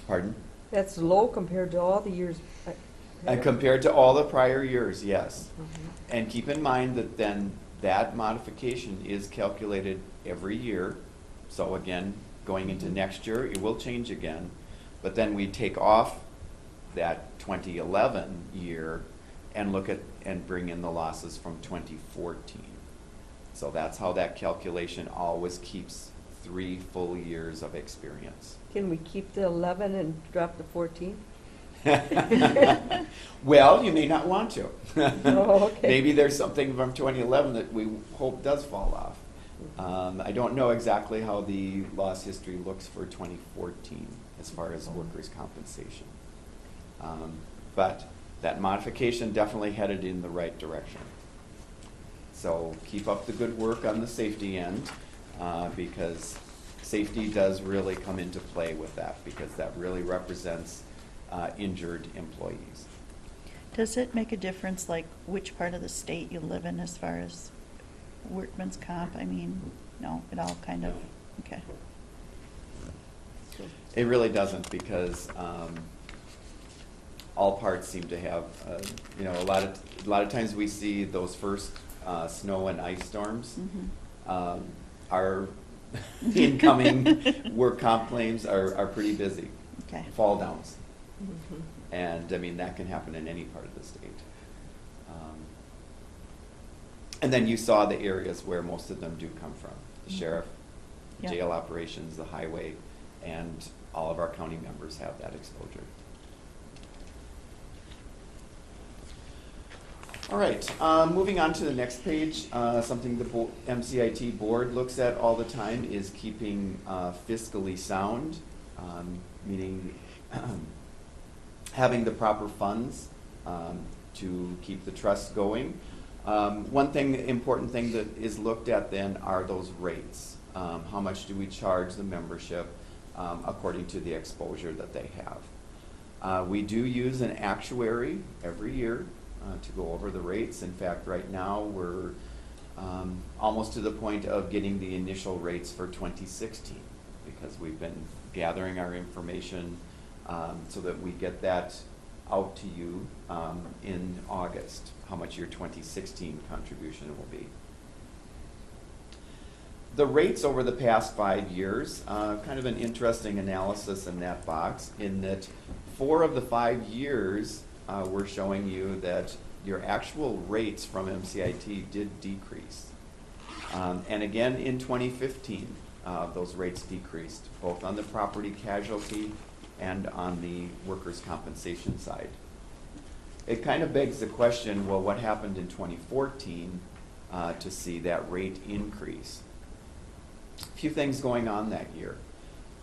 Pardon? That's low compared to all the years. And compared to all the prior years, yes. Mhm. And keep in mind that then that modification is calculated every year. So again, Going into next year, it will change again, but then we take off that 2011 year and look at and bring in the losses from 2014. So that's how that calculation always keeps 3 full years of experience. Can we keep the 11 and drop the 14? Well, you may not want to. Oh, okay. Maybe there's something from 2011 that we hope does fall off. I don't know exactly how the loss history looks for 2014 as far as workers' compensation. But that modification definitely headed in the right direction. So keep up the good work on the safety end, because safety does really come into play with that, because that really represents injured employees. Does it make a difference, like, which part of the state you live in as far as workman's comp? I mean, no, it all kind of, okay. It really doesn't, because all parts seem to have, you know, a lot of times we see those first snow and ice storms. Our incoming work comp claims are pretty busy. Okay. Fall downs. And I mean, that can happen in any part of the state. And then you saw the areas where most of them do come from: the sheriff, Yeah. jail operations, the highway, and all of our county members have that exposure. All right, moving on to the next page, something the MCIT board looks at all the time is keeping fiscally sound, meaning having the proper funds to keep the trust going. One important thing that is looked at then are those rates. How much do we charge the membership according to the exposure that they have? We do use an actuary every year to go over the rates. In fact, right now we're almost to the point of getting the initial rates for 2016, because we've been gathering our information so that we get that out to you in August, how much your 2016 contribution will be. The rates over the past 5 years, kind of an interesting analysis in that box, in that 4 of the 5 years we're showing you that your actual rates from MCIT did decrease. And again in 2015, those rates decreased, both on the property casualty and on the workers' compensation side. It kind of begs the question, well, what happened in 2014 to see that rate increase? A few things going on that year.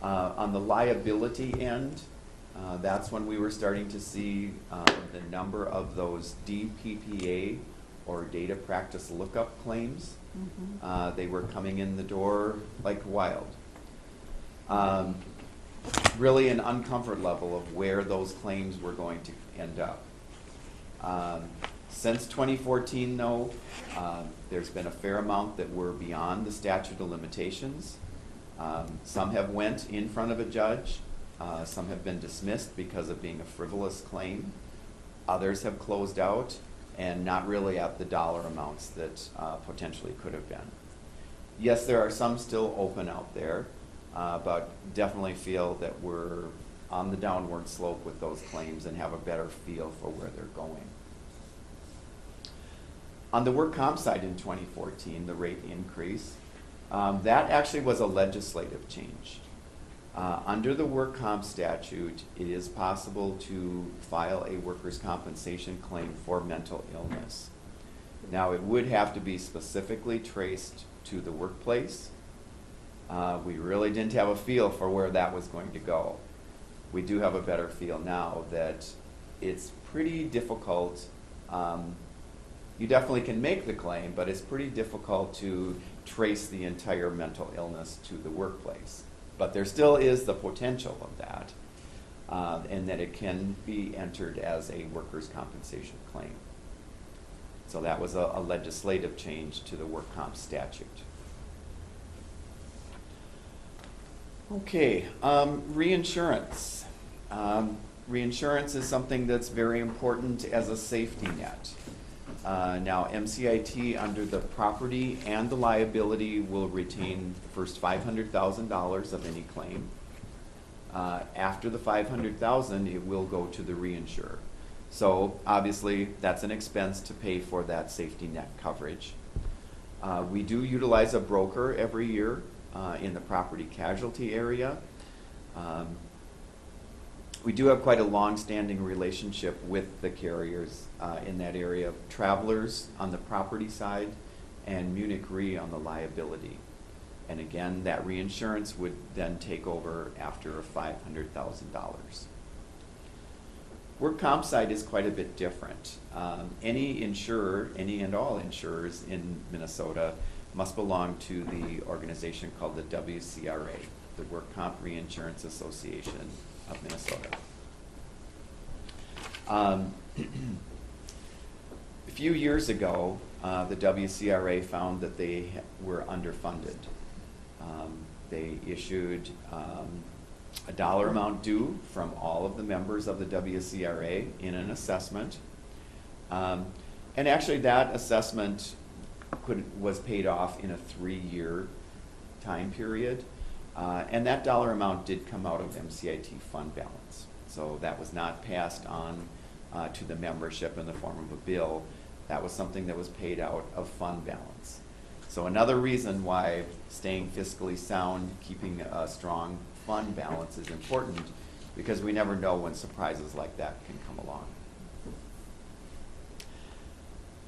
On the liability end, that's when we were starting to see the number of those DPPA, or data practice lookup claims. They were coming in the door like wild. Really an uncomfort level of where those claims were going to end up. Since 2014, though, there's been a fair amount that were beyond the statute of limitations. Some have went in front of a judge. Some have been dismissed because of being a frivolous claim. Others have closed out and not really at the dollar amounts that potentially could have been. Yes, there are some still open out there, but definitely feel that we're on the downward slope with those claims and have a better feel for where they're going. On the work comp side in 2014, the rate increase, that actually was a legislative change. Under the work comp statute, it is possible to file a workers' compensation claim for mental illness. Now, it would have to be specifically traced to the workplace. We really didn't have a feel for where that was going to go. We do have a better feel now that it's pretty difficult. You definitely can make the claim, but it's pretty difficult to trace the entire mental illness to the workplace. But there still is the potential of that, and that it can be entered as a workers' compensation claim. So that was a legislative change to the work comp statute. Okay, reinsurance. Reinsurance is something that's very important as a safety net. Now, MCIT, under the property and the liability, will retain the first $500,000 of any claim. After the $500,000, it will go to the reinsurer. So obviously, that's an expense to pay for that safety net coverage. We do utilize a broker every year in the property casualty area. We do have quite a long-standing relationship with the carriers in that area. Travelers on the property side and Munich Re on the liability. And again, that reinsurance would then take over after $500,000. Work comp side is quite a bit different. Any insurer, any and all insurers in Minnesota must belong to the organization called the WCRA, the Work Comp Reinsurance Association of Minnesota. A few years ago, the WCRA found that they were underfunded. They issued a dollar amount due from all of the members of the WCRA in an assessment. And actually that assessment was paid off in a 3-year time period. And that dollar amount did come out of MCIT fund balance. So that was not passed on to the membership in the form of a bill. That was something that was paid out of fund balance. So another reason why staying fiscally sound, keeping a strong fund balance is important, because we never know when surprises like that can come along.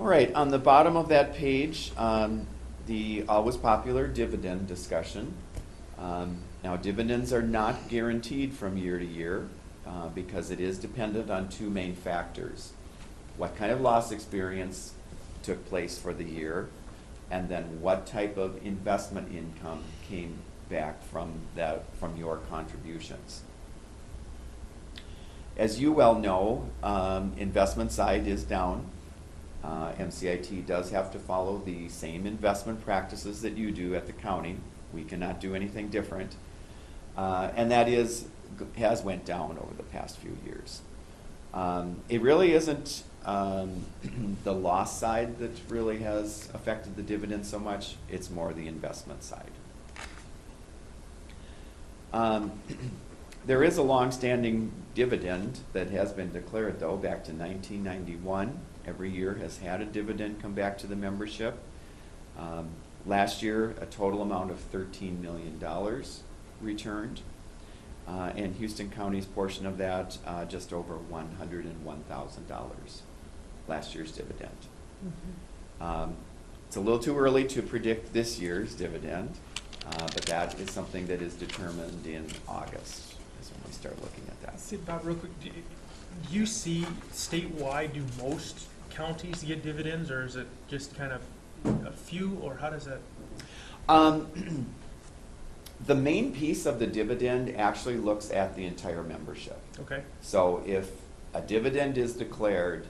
All right, on the bottom of that page, the always popular dividend discussion. Now, dividends are not guaranteed from year to year because it is dependent on 2 main factors. What kind of loss experience took place for the year, and then what type of investment income came back from your contributions. As you well know, investment side is down. MCIT does have to follow the same investment practices that you do at the county. We cannot do anything different. And that has went down over the past few years. It really isn't the loss side that really has affected the dividend so much. It's more the investment side. There is a long-standing dividend that has been declared, though, back to 1991. Every year has had a dividend come back to the membership. Last year, a total amount of $13 million returned. And Houston County's portion of that, just over $101,000, last year's dividend. Mm-hmm. It's a little too early to predict this year's dividend, but that is something that is determined in August, is when we start looking at that. See, Bob, real quick, do you see statewide, do most counties get dividends, or is it just kind of a few, or how does that? The main piece of the dividend actually looks at the entire membership. Okay. So if a dividend is declared,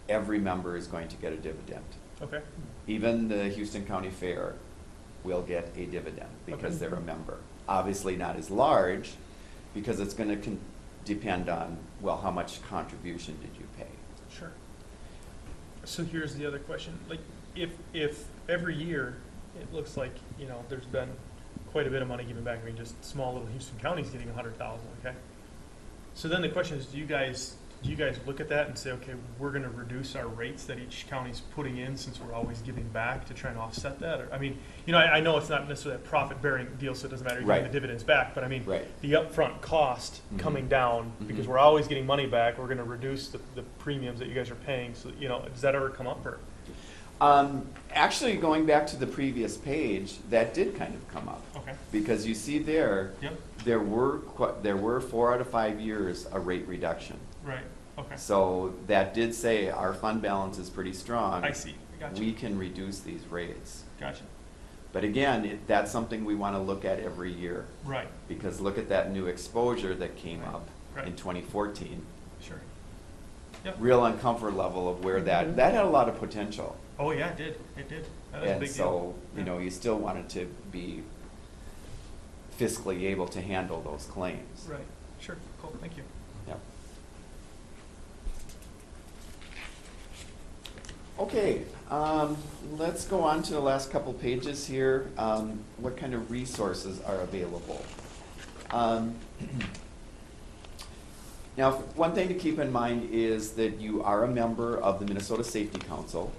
every member is going to get a dividend. Okay. Even the Houston County Fair will get a dividend because they're a member. Obviously not as large, because it's going to depend on, well, how much contribution did you pay? Sure. So here's the other question. Like, if every year it looks like, there's been quite a bit of money given back. I mean, just small little Houston County's getting $100,000. Okay. So then the question is, do you guys look at that and say, okay, we're going to reduce our rates that each county's putting in, since we're always giving back, to try and offset that? Or, I mean, I know it's not necessarily a profit-bearing deal, so it doesn't matter, you're getting the dividends back. But I mean, the upfront cost coming down, because we're always getting money back, we're going to reduce the premiums that you guys are paying. So, does that ever come up? Or? Actually, going back to the previous page, that did kind of come up. Okay. Because you see there, there were 4 out of 5 years a rate reduction. Right. Okay. So that did say our fund balance is pretty strong. I see. Gotcha. We can reduce these rates. Gotcha. But again, that's something we want to look at every year. Right. Because look at that new exposure that came up in 2014. Sure. Yep. Real uncomfort level of where that had a lot of potential. Oh yeah, it did. It did. That was a And big so, deal. you still wanted to be fiscally able to handle those claims. Right. Sure. Cool. Thank you. Yep. Okay, let's go on to the last couple pages here. What kind of resources are available? Now, one thing to keep in mind is that you are a member of the Minnesota Safety Council.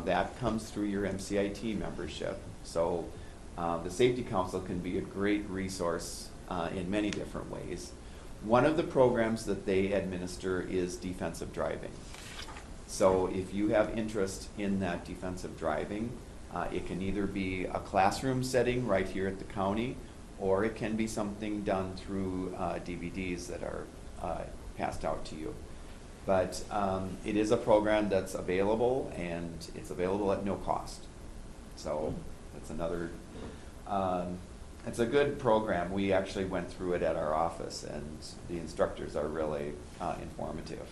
That comes through your MCIT membership. So the Safety Council can be a great resource in many different ways. One of the programs that they administer is defensive driving. So if you have interest in that defensive driving, it can either be a classroom setting right here at the county, or it can be something done through DVDs that are passed out to you. But it is a program that's available, and it's available at no cost. So that's another, it's a good program. We actually went through it at our office, and the instructors are really informative.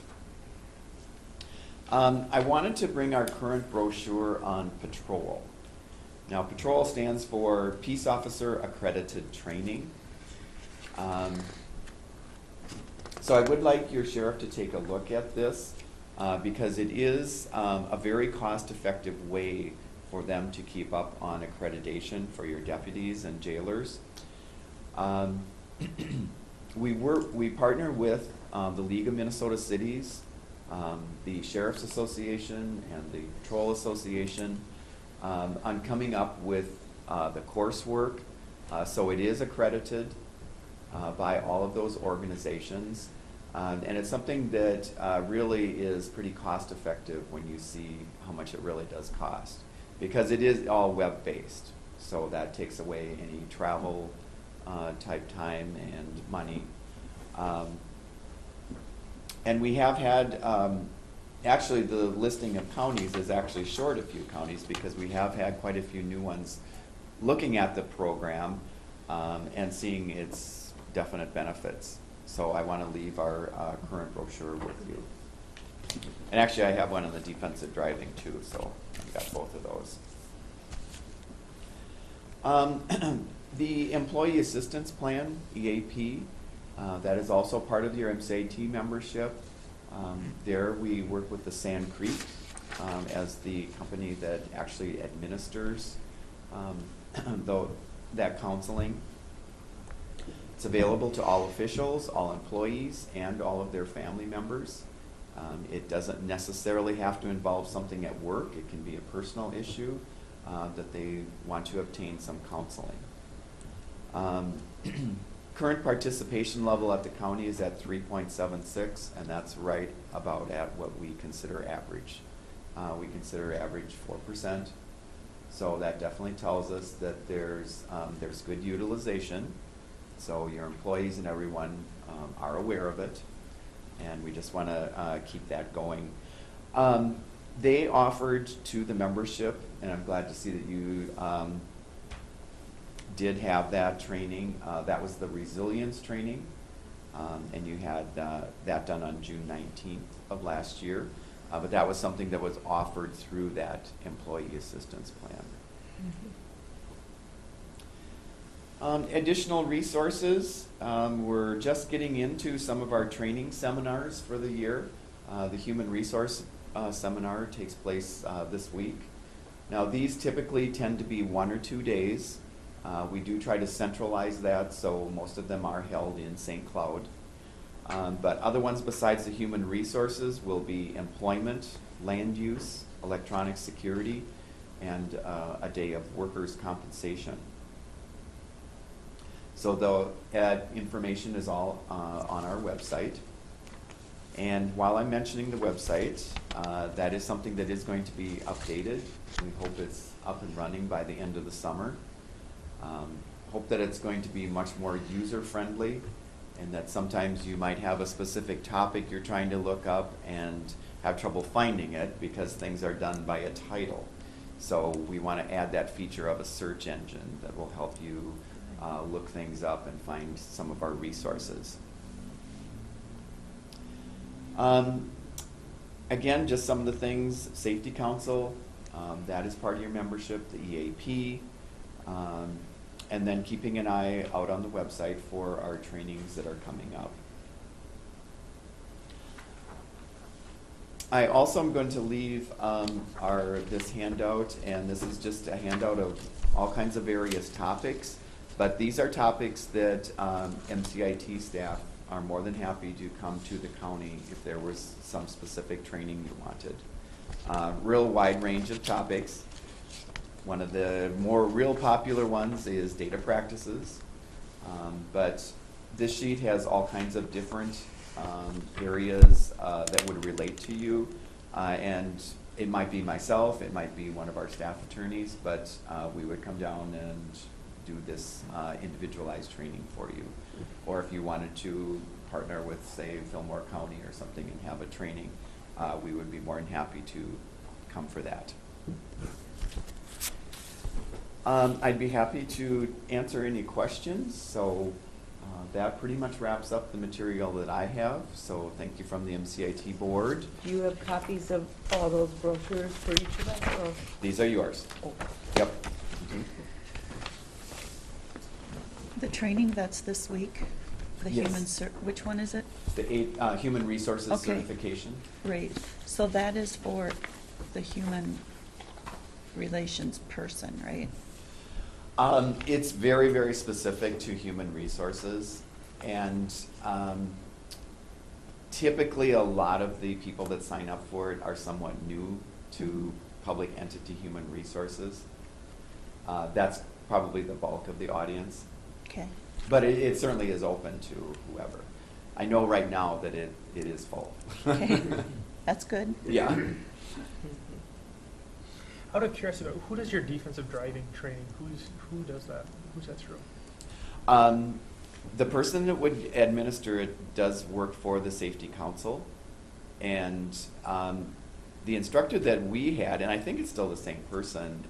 I wanted to bring our current brochure on patrol. Now, patrol stands for Peace Officer Accredited Training. So I would like your sheriff to take a look at this because it is a very cost-effective way for them to keep up on accreditation for your deputies and jailers. We partner with the League of Minnesota Cities, the Sheriff's Association, and the Patrol Association on coming up with the coursework. So it is accredited by all of those organizations. And it's something that really is pretty cost effective when you see how much it really does cost. Because it is all web-based. So that takes away any travel type time and money. And we have had, actually the listing of counties is actually short a few counties because we have had quite a few new ones looking at the program and seeing its definite benefits. So I want to leave our current brochure with you. And actually I have one on the defensive driving too, so I've got both of those. The Employee Assistance Plan, EAP, that is also part of your MCIT membership. There we work with the Sand Creek as the company that actually administers that counseling. It's available to all officials, all employees, and all of their family members. It doesn't necessarily have to involve something at work. It can be a personal issue that they want to obtain some counseling. Current participation level at the county is at 3.76, and that's right about at what we consider average. We consider average 4%. So that definitely tells us that there's good utilization. So your employees and everyone are aware of it, and we just want to keep that going. They offered to the membership, and I'm glad to see that you did have that training. That was the resilience training, and you had that done on June 19th of last year. But that was something that was offered through that employee assistance plan. Additional resources, we're just getting into some of our training seminars for the year. The Human Resource Seminar takes place this week. Now these typically tend to be 1 or 2 days. We do try to centralize that, so most of them are held in St. Cloud. But other ones besides the human resources will be employment, land use, electronic security, and a day of workers' compensation. So that information is all on our website. And while I'm mentioning the website, that is something that is going to be updated. We hope it's up and running by the end of the summer. Hope that it's going to be much more user-friendly, and that sometimes you might have a specific topic you're trying to look up and have trouble finding it because things are done by a title. So we want to add that feature of a search engine that will help you look things up and find some of our resources. Again, just some of the things, Safety Council, that is part of your membership, the EAP, and then keeping an eye out on the website for our trainings that are coming up. I also am going to leave this handout, and this is just a handout of all kinds of various topics. But these are topics that MCIT staff are more than happy to come to the county if there was some specific training you wanted. Real wide range of topics. One of the more real popular ones is data practices. But this sheet has all kinds of different areas that would relate to you. And it might be myself, it might be one of our staff attorneys, but we would come down and do this individualized training for you. Or if you wanted to partner with, say, Fillmore County or something and have a training, we would be more than happy to come for that. I'd be happy to answer any questions. So that pretty much wraps up the material that I have. So thank you from the MCIT board. Do you have copies of all those brochures for each of us, or? These are yours. Oh. Yep. The training that's this week, the Yes. which one is it? The human resources Okay. certification. Right, so that is for the human relations person, right? It's very, very specific to human resources, and typically a lot of the people that sign up for it are somewhat new to public entity human resources. That's probably the bulk of the audience, Okay, but it certainly is open to whoever. I know right now that it is full. okay, that's good. Yeah. Out of curiosity, who does your defensive driving training? Who does that? Who's that through? The person that would administer it does work for the Safety Council, and the instructor that we had, and I think it's still the same person,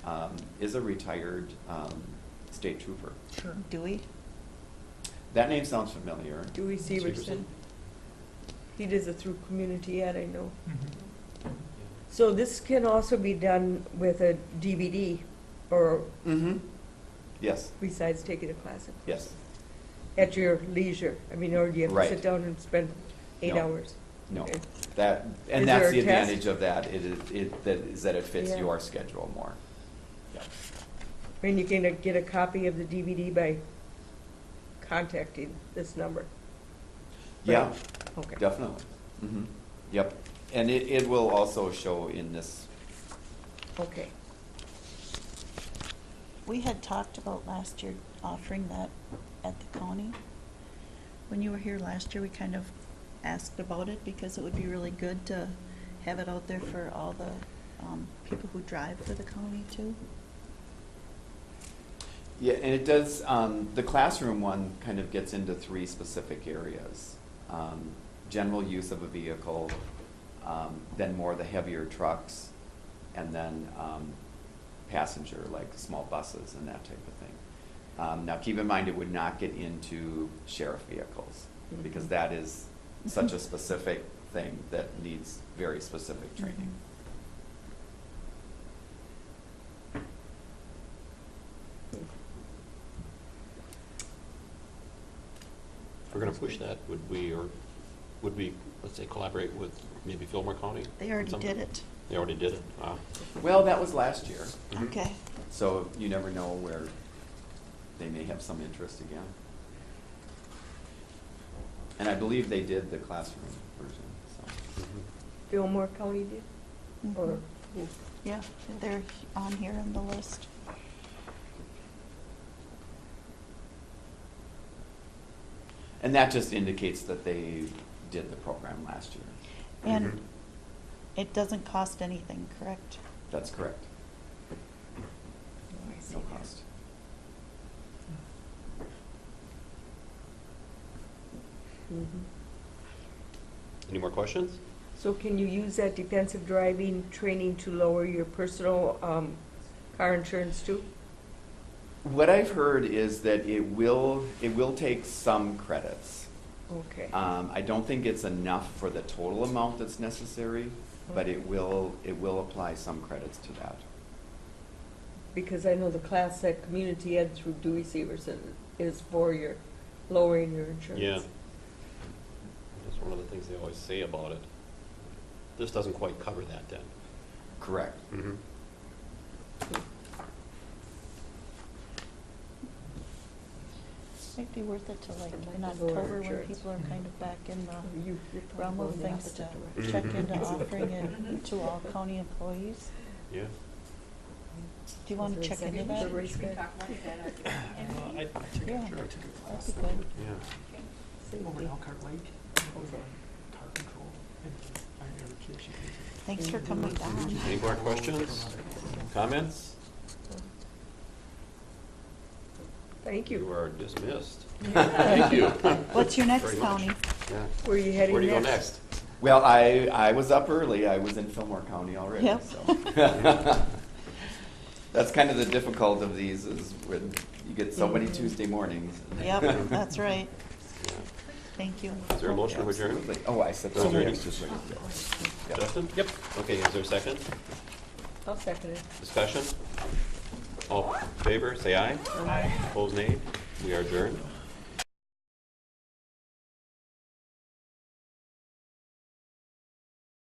is a retired state trooper. Sure. Dewey? That name sounds familiar. Dewey Severson. He does it through Community Ed, I know. So this can also be done with a DVD, or Mm-hmm. Yes. besides taking a class Yes. at your leisure. I mean, or do you have to Right. sit down and spend 8 No. hours? No. Okay. That and Is that's there the a test? advantage of that. That it fits Yeah. your schedule more. Yeah. I mean, you can get a copy of the DVD by contacting this number. Yeah. Okay. Definitely. Mm-hmm. Yep. And it will also show in this. Okay. We had talked about last year offering that at the county. When you were here last year, we kind of asked about it because it would be really good to have it out there for all the people who drive for the county too. Yeah, and it does, the classroom one kind of gets into 3 specific areas. General use of a vehicle, then more the heavier trucks, and then passenger, like small buses and that type of thing. Now keep in mind, it would not get into sheriff vehicles, because that is such a specific thing that needs very specific training. If we're gonna push that, would we, let's say, collaborate with maybe Fillmore County? They already Something? did it. They already did it? Wow. Well, that was last year. Mhm. Okay. So you never know where they may have some interest again. And I believe they did the classroom version, so. Mhm. Fillmore County did? Or Mhm. who? Yeah, they're on here on the list. And that just indicates that they did the program last year. And Mhm. it doesn't cost anything, correct? That's correct. Oh, I see No that. cost. Mhm. Any more questions? So can you use that defensive driving training to lower your personal car insurance too? What I've heard is that it will take some credits. Okay. I don't think it's enough for the total amount that's necessary, but it will apply some credits to that. Because I know the class at Community Ed through Dewey Severson is for your lowering your insurance. Yeah. That's one of the things they always say about it. this doesn't quite cover that then. Correct. Mhm. Might be worth it to like in Like the October when insurance. people are kind of back in the You're realm probably of going the things to opposite direction. check Mhm. into offering it to all county employees. Yeah. Do you want to Is check there a into second that? for race guy? Yeah, that'd be good. Yeah. Safety. Thanks for coming down. Any more questions, comments? Thank You you. are dismissed. Thank you. What's your next Very much. county? Yeah. Where are you heading Where do you go next? next? Well, I was up early. I was in Fillmore County already. Yep. So. That's kind of the difficult of these is when you get so many Tuesday mornings. Yep, that's right. Yeah. Thank you. Is there a motion to adjourn? Absolutely. Oh, I said So so. moved. Just a second. Yep. Justin? Yep. Okay, is there a second? I'll second it. Discussion? All in favor, say aye. Aye. Opposed, nay. We are adjourned.